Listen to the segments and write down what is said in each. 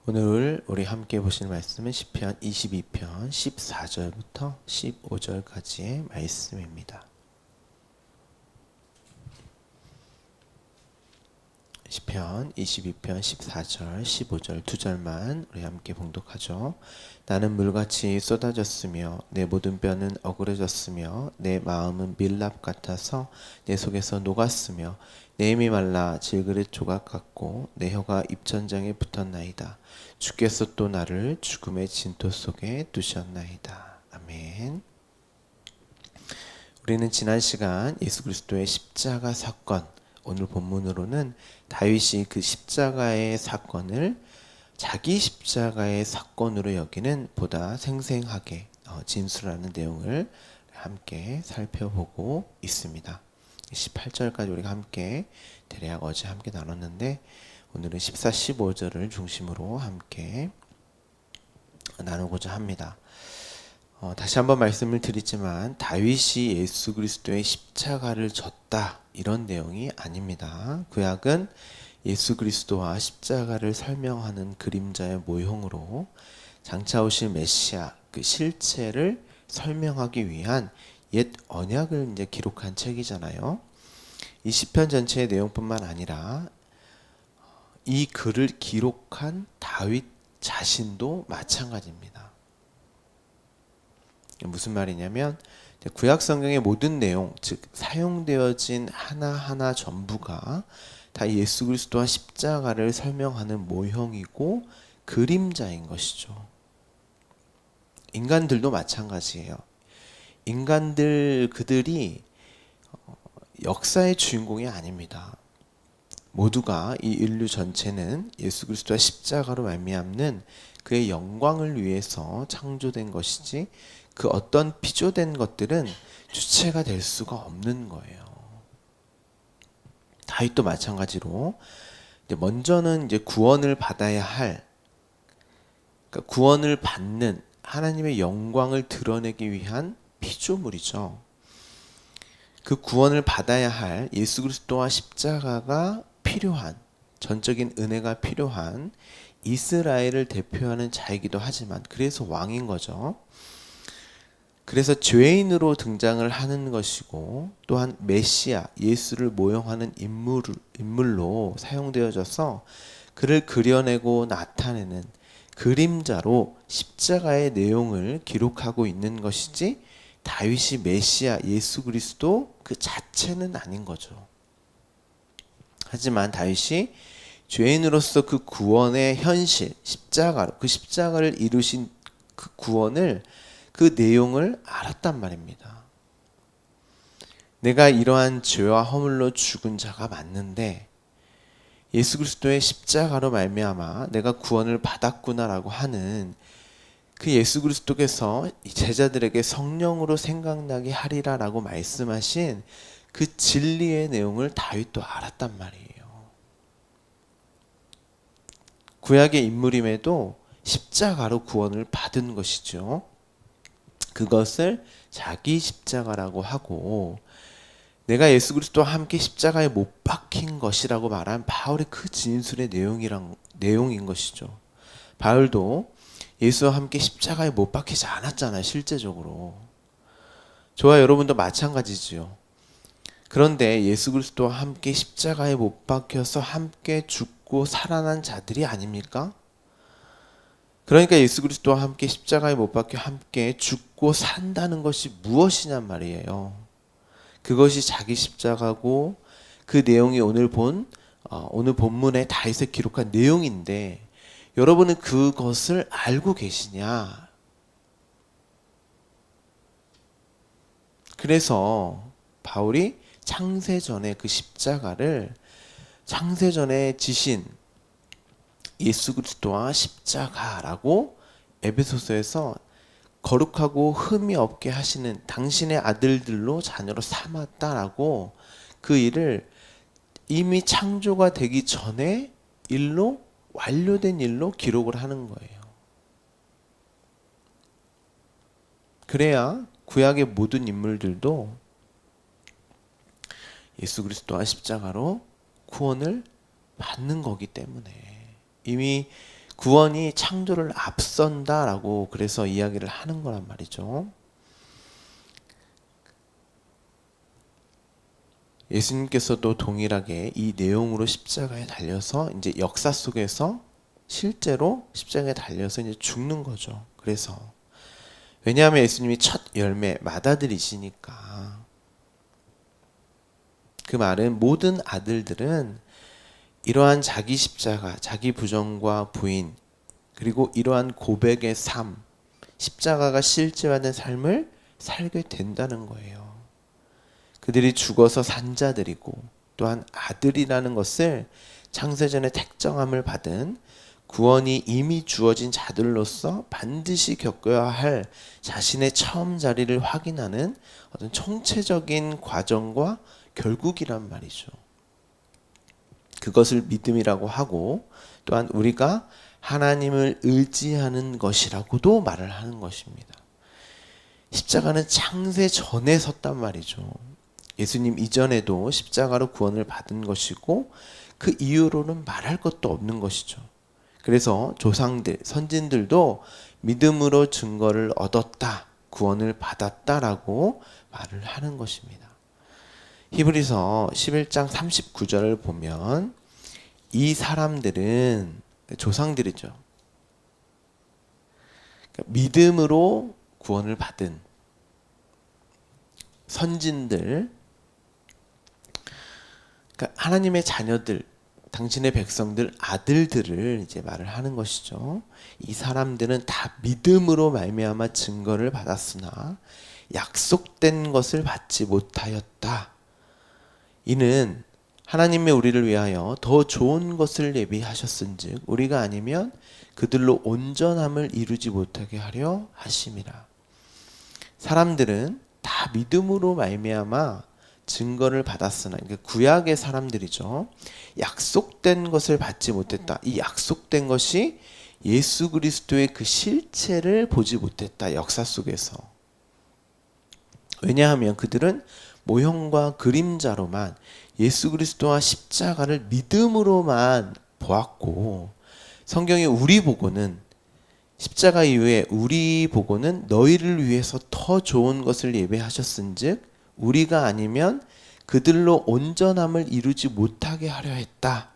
오늘 우리 함께 보실 말씀은 시편 22편 14절부터 15절까지의 말씀입니다. 시편 22편 14절 15절 두 절만 우리 함께 봉독하죠. 나는 물같이 쏟아졌으며 내 모든 뼈는 어그러졌으며 내 마음은 밀랍 같아서 내 속에서 녹았으며 내 힘이 말라 질그릇 조각 같고 내 혀가 입천장에 붙었나이다. 주께서 또 나를 죽음의 진토 속에 두셨나이다. 아멘. 우리는 지난 시간 예수 그리스도의 십자가 사건, 오늘 본문으로는 다윗이 그 십자가의 사건을 자기 십자가의 사건으로 여기는 보다 생생하게 진술하는 내용을 함께 살펴보고 있습니다. 18절까지 우리가 함께 대략 어제 함께 나눴는데 오늘은 14, 15절을 중심으로 함께 나누고자 합니다. 다시 한번 말씀을 드리지만 다윗이 예수 그리스도의 십자가를 졌다 이런 내용이 아닙니다. 구약은 예수 그리스도와 십자가를 설명하는 그림자의 모형으로 장차 오실 메시아 그 실체를 설명하기 위한 옛 언약을 이제 기록한 책이잖아요. 이 시편 전체의 내용뿐만 아니라 이 글을 기록한 다윗 자신도 마찬가지입니다. 무슨 말이냐면 구약 성경의 모든 내용, 즉 사용되어진 하나하나 전부가 다 예수 그리스도와 십자가를 설명하는 모형이고 그림자인 것이죠. 인간들도 마찬가지예요. 인간들 그들이 역사의 주인공이 아닙니다. 모두가 이 인류 전체는 예수 그리스도와 십자가로 말미암는 그의 영광을 위해서 창조된 것이지 그 어떤 피조된 것들은 주체가 될 수가 없는 거예요. 다윗도 마찬가지로 먼저는 이제 구원을 받아야 할, 그러니까 구원을 받는 하나님의 영광을 드러내기 위한 피조물이죠. 그 구원을 받아야 할 예수 그리스도와 십자가가 필요한, 전적인 은혜가 필요한 이스라엘을 대표하는 자이기도 하지만 그래서 왕인 거죠. 그래서 죄인으로 등장을 하는 것이고 또한 메시아 예수를 모형하는 인물로 사용되어져서 그를 그려내고 나타내는 그림자로 십자가의 내용을 기록하고 있는 것이지 다윗이 메시아 예수 그리스도 그 자체는 아닌 거죠. 하지만 다윗이 죄인으로서 그 구원의 현실 십자가로 그 십자가를 이루신 그 구원을 그 내용을 알았단 말입니다. 내가 이러한 죄와 허물로 죽은 자가 맞는데 예수 그리스도의 십자가로 말미암아 내가 구원을 받았구나라고 하는 그 예수 그리스도께서 제자들에게 성령으로 생각나게 하리라라고 말씀하신 그 진리의 내용을 다윗도 알았단 말이에요. 구약의 인물임에도 십자가로 구원을 받은 것이죠. 그것을 자기 십자가라고 하고 내가 예수 그리스도와 함께 십자가에 못 박힌 것이라고 말한 바울의 그 진술의 내용인 것이죠. 바울도 예수와 함께 십자가에 못 박히지 않았잖아요. 실제적으로. 저와 여러분도 마찬가지지요. 그런데 예수 그리스도와 함께 십자가에 못 박혀서 함께 죽고 살아난 자들이 아닙니까? 그러니까 예수 그리스도와 함께 십자가에 못 박혀 함께 죽고 산다는 것이 무엇이냔 말이에요. 그것이 자기 십자가고 그 내용이 오늘 본문에 다윗에 기록한 내용인데 여러분은 그것을 알고 계시냐? 그래서 바울이 창세전에 그 십자가를 창세전에 지신 예수 그리스도와 십자가라고 에베소서에서 거룩하고 흠이 없게 하시는 당신의 아들들로 자녀로 삼았다라고 그 일을 이미 창조가 되기 전에 일로 완료된 일로 기록을 하는 거예요. 그래야 구약의 모든 인물들도 예수 그리스도와 십자가로 구원을 받는 거기 때문에 이미 구원이 창조를 앞선다라고 그래서 이야기를 하는 거란 말이죠. 예수님께서도 동일하게 이 내용으로 십자가에 달려서 이제 역사 속에서 실제로 십자가에 달려서 이제 죽는 거죠. 그래서 왜냐하면 예수님이 첫 열매 맏아들이시니까. 그 말은 모든 아들들은 이러한 자기 십자가, 자기 부정과 부인, 그리고 이러한 고백의 삶, 십자가가 실제화된 삶을 살게 된다는 거예요. 그들이 죽어서 산 자들이고 또한 아들이라는 것을 창세전에 택정함을 받은 구원이 이미 주어진 자들로서 반드시 겪어야 할 자신의 처음 자리를 확인하는 어떤 총체적인 과정과 결국이란 말이죠. 그것을 믿음이라고 하고 또한 우리가 하나님을 의지하는 것이라고도 말을 하는 것입니다. 십자가는 창세 전에 섰단 말이죠. 예수님 이전에도 십자가로 구원을 받은 것이고 그 이후로는 말할 것도 없는 것이죠. 그래서 조상들, 선진들도 믿음으로 증거를 얻었다, 구원을 받았다라고 말을 하는 것입니다. 히브리서 11장 39절을 보면 이 사람들은 조상들이죠. 그러니까 믿음으로 구원을 받은 선진들, 그러니까 하나님의 자녀들, 당신의 백성들, 아들들을 이제 말을 하는 것이죠. 이 사람들은 다 믿음으로 말미암아 증거를 받았으나 약속된 것을 받지 못하였다. 이는 하나님의 우리를 위하여 더 좋은 것을 예비하셨은즉 우리가 아니면 그들로 온전함을 이루지 못하게 하려 하심이라. 사람들은 다 믿음으로 말미암아 증거를 받았으나, 그러니까 구약의 사람들이죠. 약속된 것을 받지 못했다. 이 약속된 것이 예수 그리스도의 그 실체를 보지 못했다. 역사 속에서. 왜냐하면 그들은 모형과 그림자로만 예수 그리스도와 십자가를 믿음으로만 보았고, 성경의 우리 보고는, 십자가 이후에 우리 보고는 너희를 위해서 더 좋은 것을 예배하셨은즉 우리가 아니면 그들로 온전함을 이루지 못하게 하려 했다.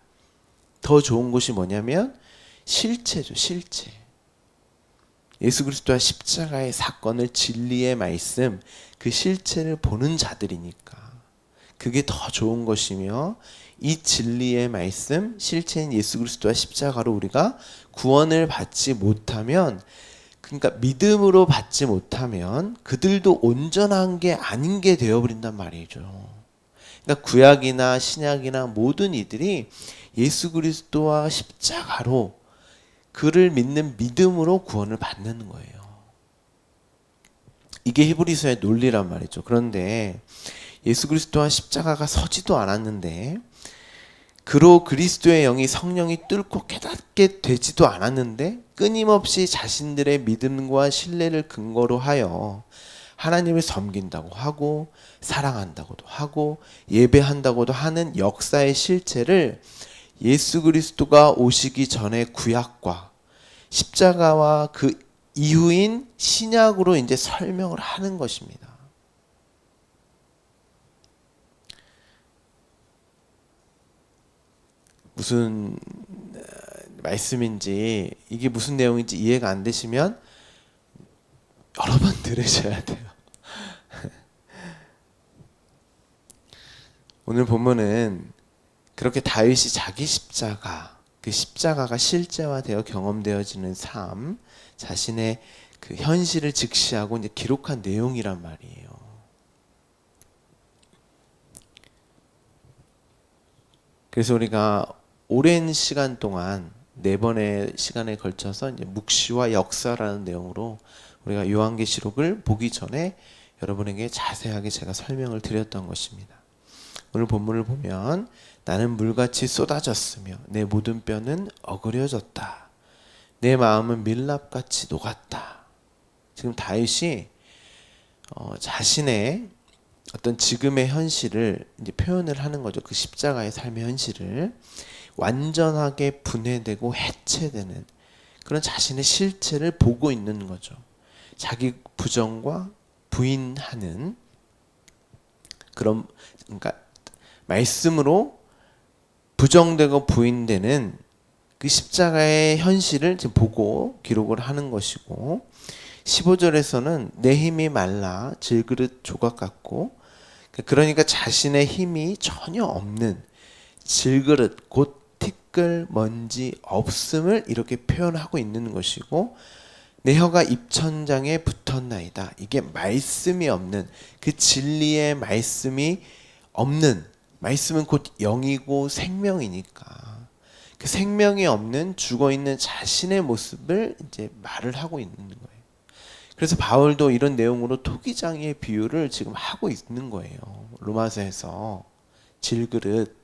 더 좋은 것이 뭐냐면 실체죠, 실체. 예수 그리스도와 십자가의 사건을, 진리의 말씀, 그 실체를 보는 자들이니까 그게 더 좋은 것이며, 이 진리의 말씀, 실체인 예수 그리스도와 십자가로 우리가 구원을 받지 못하면, 그러니까 믿음으로 받지 못하면 그들도 온전한 게 아닌 게 되어버린단 말이죠. 그러니까 구약이나 신약이나 모든 이들이 예수 그리스도와 십자가로, 그를 믿는 믿음으로 구원을 받는 거예요. 이게 히브리서의 논리란 말이죠. 그런데 예수 그리스도와 십자가가 서지도 않았는데, 그로 그리스도의 영이 성령이 뚫고 깨닫게 되지도 않았는데, 끊임없이 자신들의 믿음과 신뢰를 근거로 하여 하나님을 섬긴다고 하고 사랑한다고도 하고 예배한다고도 하는 역사의 실체를 예수 그리스도가 오시기 전에 구약과 십자가와 그 이후인 신약으로 이제 설명을 하는 것입니다. 무슨 말씀인지, 이게 무슨 내용인지 이해가 안 되시면 여러 번 들으셔야 돼요. 오늘 본문은 그렇게 다윗이 자기 십자가, 그 십자가가 실제화되어 경험되어지는 삶, 자신의 그 현실을 직시하고 이제 기록한 내용이란 말이에요. 그래서 우리가 오랜 시간 동안 4번의 시간에 걸쳐서 이제 묵시와 역사라는 내용으로 우리가 요한계시록을 보기 전에 여러분에게 자세하게 제가 설명을 드렸던 것입니다. 오늘 본문을 보면 나는 물같이 쏟아졌으며 내 모든 뼈는 어그려졌다. 내 마음은 밀랍같이 녹았다. 지금 다윗이 자신의 어떤 지금의 현실을 이제 표현을 하는 거죠. 그 십자가의 삶의 현실을 완전하게 분해되고 해체되는, 그런 자신의 실체를 보고 있는 거죠. 자기 부정과 부인하는 그런, 그러니까 말씀으로 부정되고 부인되는 그 십자가의 현실을 지금 보고 기록을 하는 것이고, 15절에서는 내 힘이 말라 질그릇 조각 같고, 그러니까 자신의 힘이 전혀 없는 질그릇 곧 티끌 먼지 없음을 이렇게 표현하고 있는 것이고, 내 혀가 입천장에 붙었나이다. 이게 말씀이 없는, 그 진리의 말씀이 없는, 말씀은 곧 영이고 생명이니까 그 생명이 없는 죽어있는 자신의 모습을 이제 말을 하고 있는 거예요. 그래서 바울도 이런 내용으로 토기장의 비유를 지금 하고 있는 거예요. 로마서에서 질그릇.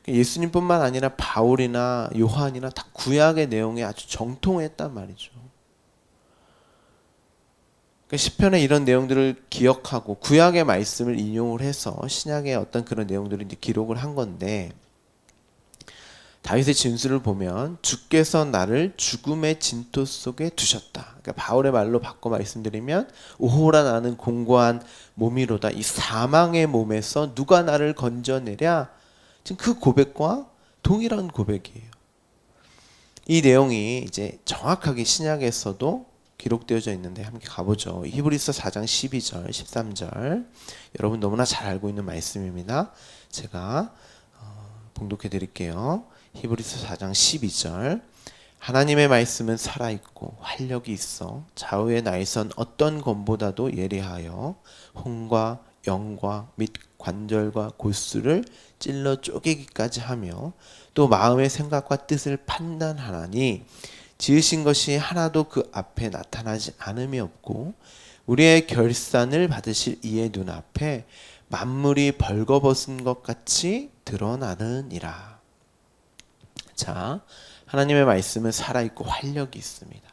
예수님뿐만 아니라 바울이나 요한이나 다 구약의 내용에 아주 정통했단 말이죠. 시편의 이런 내용들을 기억하고 구약의 말씀을 인용을 해서 신약의 어떤 그런 내용들을 이제 기록을 한 건데, 다윗의 진술을 보면 주께서 나를 죽음의 진토 속에 두셨다. 그러니까 바울의 말로 바꿔 말씀드리면 오호라 나는 공고한 몸이로다. 이 사망의 몸에서 누가 나를 건져내랴. 지금 그 고백과 동일한 고백이에요. 이 내용이 이제 정확하게 신약에서도 기록되어져 있는데 함께 가보죠. 히브리서 4장 12절, 13절. 여러분 너무나 잘 알고 있는 말씀입니다. 제가 봉독해 드릴게요. 히브리서 4장 12절. 하나님의 말씀은 살아있고 활력이 있어 좌우의 날선 어떤 검보다도 예리하여 혼과 영과 및 관절과 골수를 찔러 쪼개기까지 하며 또 마음의 생각과 뜻을 판단하나니 지으신 것이 하나도 그 앞에 나타나지 않음이 없고 우리의 결산을 받으실 이의 눈앞에 만물이 벌거벗은 것 같이 드러나느니라. 자, 하나님의 말씀은 살아있고 활력이 있습니다.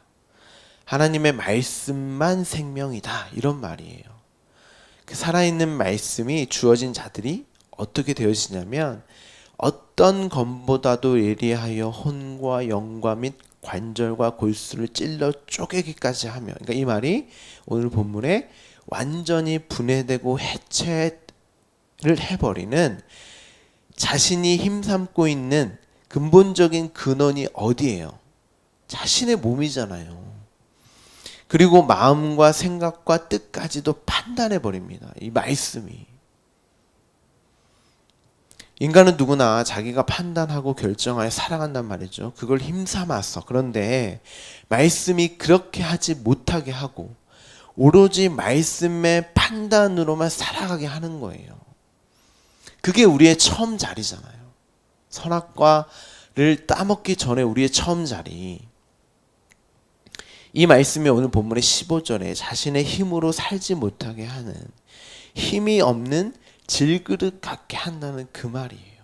하나님의 말씀만 생명이다, 이런 말이에요. 그 살아있는 말씀이 주어진 자들이 어떻게 되어지냐면 어떤 검보다도 예리하여 혼과 영과 및 관절과 골수를 찔러 쪼개기까지 하며, 그러니까 이 말이 오늘 본문에 완전히 분해되고 해체를 해버리는, 자신이 힘삼고 있는 근본적인 근원이 어디예요? 자신의 몸이잖아요. 그리고 마음과 생각과 뜻까지도 판단해 버립니다. 이 말씀이. 인간은 누구나 자기가 판단하고 결정하여 살아간단 말이죠. 그걸 힘삼아서. 그런데 말씀이 그렇게 하지 못하게 하고 오로지 말씀의 판단으로만 살아가게 하는 거예요. 그게 우리의 처음 자리잖아요. 선악과를 따먹기 전에 우리의 처음 자리. 이 말씀이 오늘 본문의 15절에 자신의 힘으로 살지 못하게 하는, 힘이 없는 질그릇 같게 한다는 그 말이에요.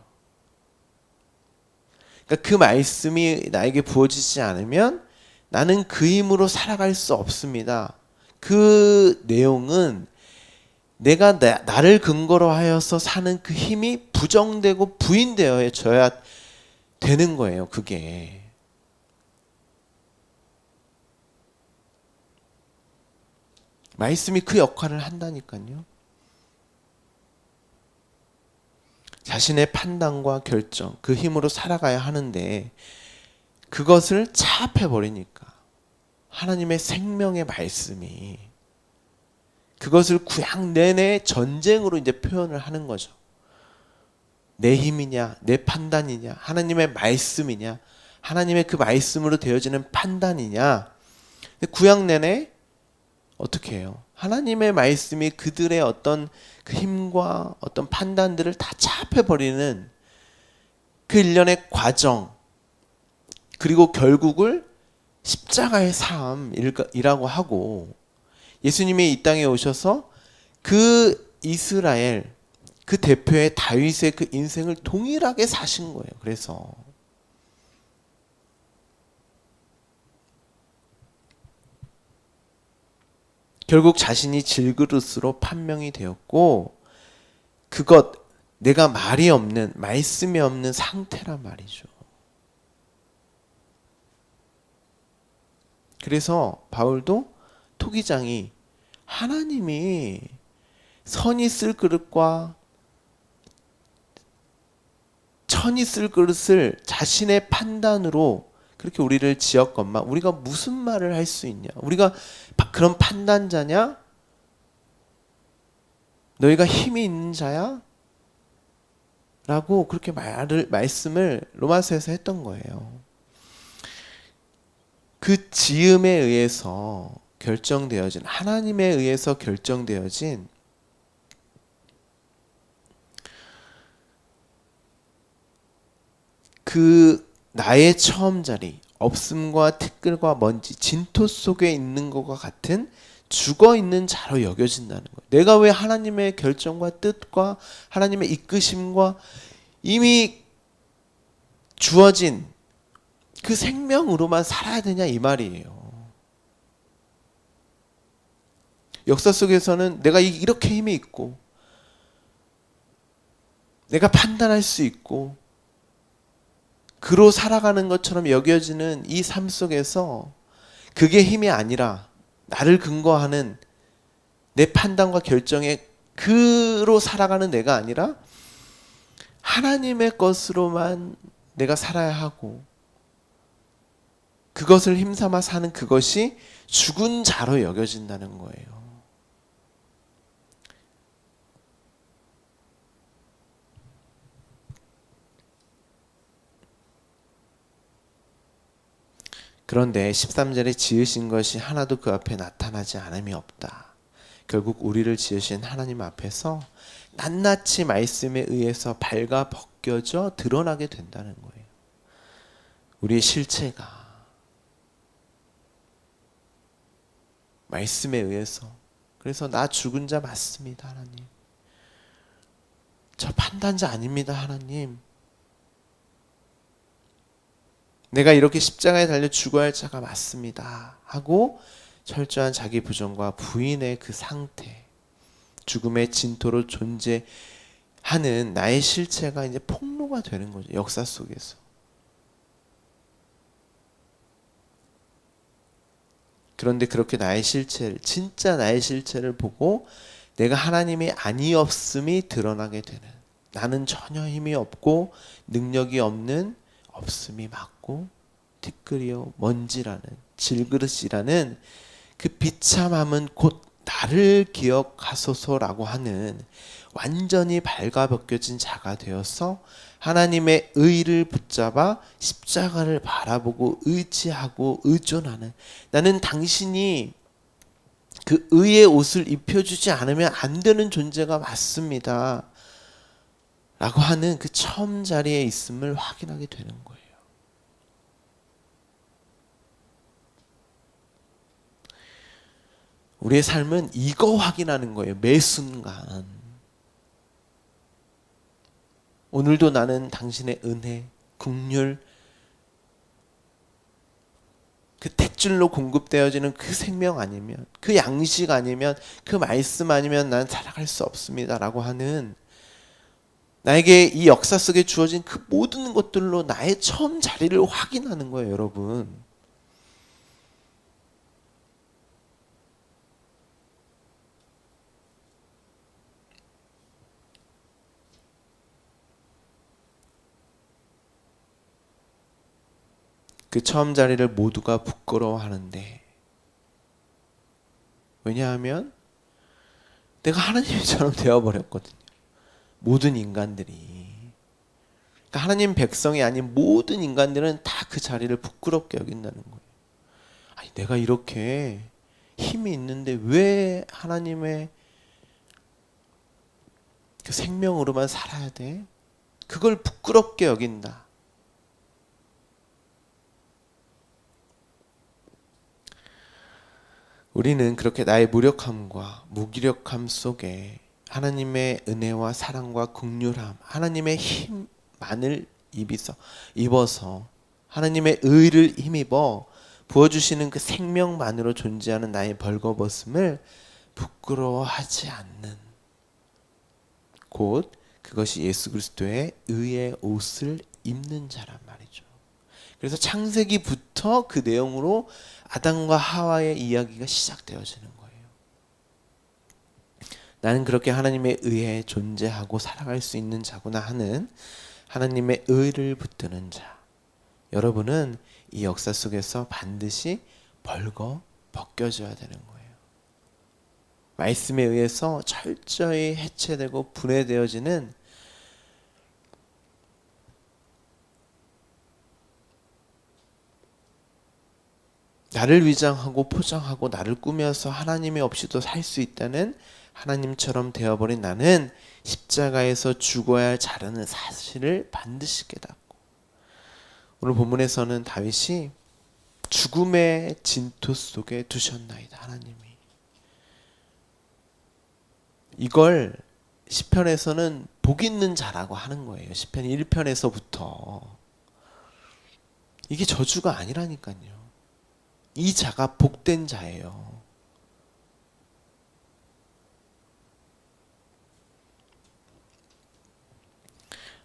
그러니까 그 말씀이 나에게 부어지지 않으면 나는 그 힘으로 살아갈 수 없습니다. 그 내용은 내가 나를 근거로 하여서 사는 그 힘이 부정되고 부인되어져야 되는 거예요. 그게. 말씀이 그 역할을 한다니까요. 자신의 판단과 결정, 그 힘으로 살아가야 하는데 그것을 차압해버리니까 하나님의 생명의 말씀이 그것을 구약 내내 전쟁으로 이제 표현을 하는 거죠. 내 힘이냐, 내 판단이냐, 하나님의 말씀이냐, 하나님의 그 말씀으로 되어지는 판단이냐. 구약 내내 어떻게 해요? 하나님의 말씀이 그들의 어떤 그 힘과 어떤 판단들을 다 차압해버리는 그 일련의 과정, 그리고 결국을 십자가의 삶이라고 하고, 예수님이 이 땅에 오셔서 그 이스라엘, 그 대표의 다윗의 그 인생을 동일하게 사신 거예요. 그래서 결국 자신이 질그릇으로 판명이 되었고, 그것, 내가 말이 없는, 말씀이 없는 상태란 말이죠. 그래서 바울도 토기장이 하나님이 선이 쓸 그릇과 천이 쓸 그릇을 자신의 판단으로 그렇게 우리를 지었건만 우리가 무슨 말을 할 수 있냐? 우리가 그런 판단자냐? 너희가 힘이 있는 자야? 라고 그렇게 말씀을 로마서에서 했던 거예요. 그 지음에 의해서 결정되어진, 하나님에 의해서 결정되어진 그 나의 처음 자리, 없음과 티끌과 먼지, 진토 속에 있는 것과 같은 죽어 있는 자로 여겨진다는 거예요. 내가 왜 하나님의 결정과 뜻과 하나님의 이끄심과 이미 주어진 그 생명으로만 살아야 되냐 이 말이에요. 역사 속에서는 내가 이렇게 힘이 있고 내가 판단할 수 있고 그로 살아가는 것처럼 여겨지는 이 삶 속에서 그게 힘이 아니라 나를 근거하는 내 판단과 결정에 그로 살아가는 내가 아니라 하나님의 것으로만 내가 살아야 하고 그것을 힘삼아 사는 그것이 죽은 자로 여겨진다는 거예요. 그런데 13절에 지으신 것이 하나도 그 앞에 나타나지 않음이 없다. 결국 우리를 지으신 하나님 앞에서 낱낱이 말씀에 의해서 발가 벗겨져 드러나게 된다는 거예요. 우리의 실체가 말씀에 의해서. 그래서 나 죽은 자 맞습니다, 하나님. 저 판단자 아닙니다, 하나님. 내가 이렇게 십자가에 달려 죽어야 할 자가 맞습니다 하고 철저한 자기 부정과 부인의 그 상태, 죽음의 진토로 존재하는 나의 실체가 이제 폭로가 되는 거죠. 역사 속에서. 그런데 그렇게 나의 실체를, 진짜 나의 실체를 보고 내가 하나님이 아니었음이 드러나게 되는, 나는 전혀 힘이 없고 능력이 없는, 없음이 맞고 티끌이요 먼지라는, 질그릇이라는 그 비참함은 곧 나를 기억하소서라고 하는 완전히 발가벗겨진 자가 되어서 하나님의 의를 붙잡아 십자가를 바라보고 의지하고 의존하는, 나는 당신이 그 의의 옷을 입혀주지 않으면 안 되는 존재가 맞습니다 라고 하는 그 처음 자리에 있음을 확인하게 되는 거예요. 우리의 삶은 이거 확인하는 거예요. 매 순간. 오늘도 나는 당신의 은혜, 긍휼, 그 탯줄로 공급되어지는 그 생명 아니면, 그 양식 아니면, 그 말씀 아니면 난 살아갈 수 없습니다 라고 하는, 나에게 이 역사 속에 주어진 그 모든 것들로 나의 처음 자리를 확인하는 거예요, 여러분. 그 처음 자리를 모두가 부끄러워하는데, 왜냐하면 내가 하나님처럼 되어버렸거든요. 모든 인간들이. 그러니까 하나님 백성이 아닌 모든 인간들은 다 그 자리를 부끄럽게 여긴다는 거예요. 아니, 내가 이렇게 힘이 있는데 왜 하나님의 그 생명으로만 살아야 돼? 그걸 부끄럽게 여긴다. 우리는 그렇게 나의 무력함과 무기력함 속에 하나님의 은혜와 사랑과 긍휼함, 하나님의 힘만을 입어서 하나님의 의를 힘입어 부어주시는 그 생명만으로 존재하는 나의 벌거벗음을 부끄러워하지 않는, 곧 그것이 예수 그리스도의 의의 옷을 입는 자란 말이죠. 그래서 창세기부터 그 내용으로 아담과 하와의 이야기가 시작되어지는 거예요. 나는 그렇게 하나님의 의에 존재하고 살아갈 수 있는 자구나 하는 하나님의 의를 붙드는 자. 여러분은 이 역사 속에서 반드시 벌거 벗겨져야 되는 거예요. 말씀에 의해서 철저히 해체되고 분해되어지는 나를 위장하고 포장하고 나를 꾸며서 하나님이 없이도 살 수 있다는 하나님처럼 되어버린 나는 십자가에서 죽어야 할 자라는 사실을 반드시 깨닫고, 오늘 본문에서는 다윗이 죽음의 진토 속에 두셨나이다. 하나님이 이걸 시편에서는 복 있는 자라고 하는 거예요. 시편 1편에서부터. 이게 저주가 아니라니까요. 이 자가 복된 자예요.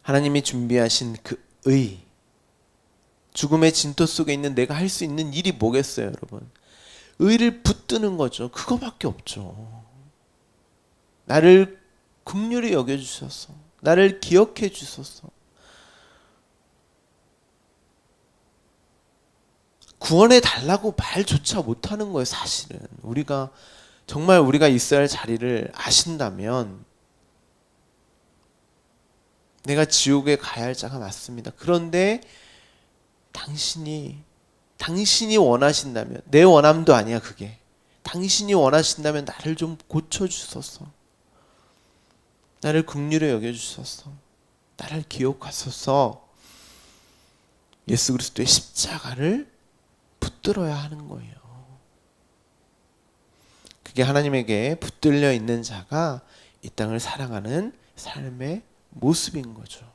하나님이 준비하신 그 의, 죽음의 진토 속에 있는 내가 할 수 있는 일이 뭐겠어요, 여러분? 의를 붙드는 거죠. 그거밖에 없죠. 나를 긍휼히 여겨주셔서, 나를 기억해 주셔서, 구원해 달라고 말조차 못하는 거예요. 사실은 정말 우리가 있어야 할 자리를 아신다면 내가 지옥에 가야 할 자가 맞습니다. 그런데 당신이 원하신다면, 내 원함도 아니야 그게, 당신이 원하신다면 나를 좀 고쳐주소서, 나를 긍휼히 여겨주소서, 나를 기억하소서. 예수 그리스도의 십자가를 붙들어야 하는 거예요. 그게 하나님에게 붙들려 있는 자가 이 땅을 살아가는 삶의 모습인 거죠.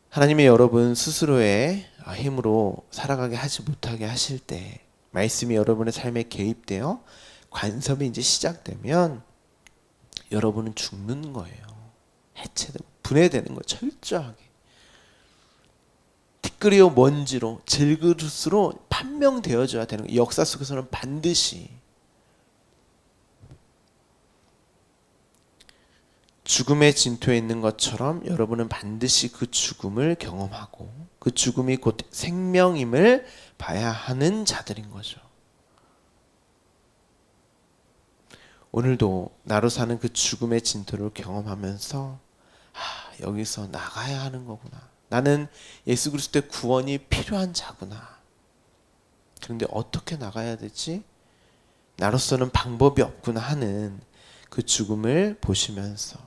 하나님의 여러분 스스로의 힘으로 살아가게 하지 못하게 하실 때, 말씀이 여러분의 삶에 개입되어 관섭이 이제 시작되면 여러분은 죽는 거예요. 해체되고 분해되는 거예요. 철저하게. 티끌이요 먼지로, 질그릇으로 판명되어져야 되는 거예요. 역사 속에서는 반드시 죽음의 진토에 있는 것처럼 여러분은 반드시 그 죽음을 경험하고 그 죽음이 곧 생명임을 봐야 하는 자들인 거죠. 오늘도 나로 사는 그 죽음의 진토를 경험하면서 여기서 나가야 하는 거구나. 나는 예수 그리스도의 구원이 필요한 자구나. 그런데 어떻게 나가야 되지? 나로서는 방법이 없구나 하는 그 죽음을 보시면서,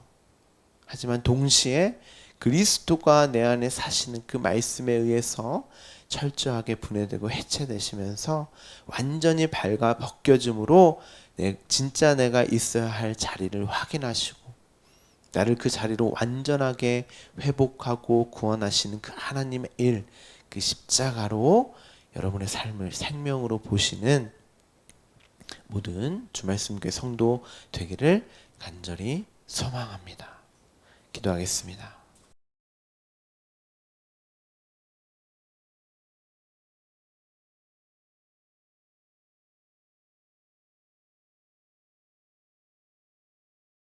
하지만 동시에 그리스도가 내 안에 사시는 그 말씀에 의해서 철저하게 분해되고 해체되시면서 완전히 발가 벗겨짐으로 진짜 내가 있어야 할 자리를 확인하시고 나를 그 자리로 완전하게 회복하고 구원하시는 그 하나님의 일, 그 십자가로 여러분의 삶을 생명으로 보시는 모든 주말씀교회 성도 되기를 간절히 소망합니다. 기도하겠습니다.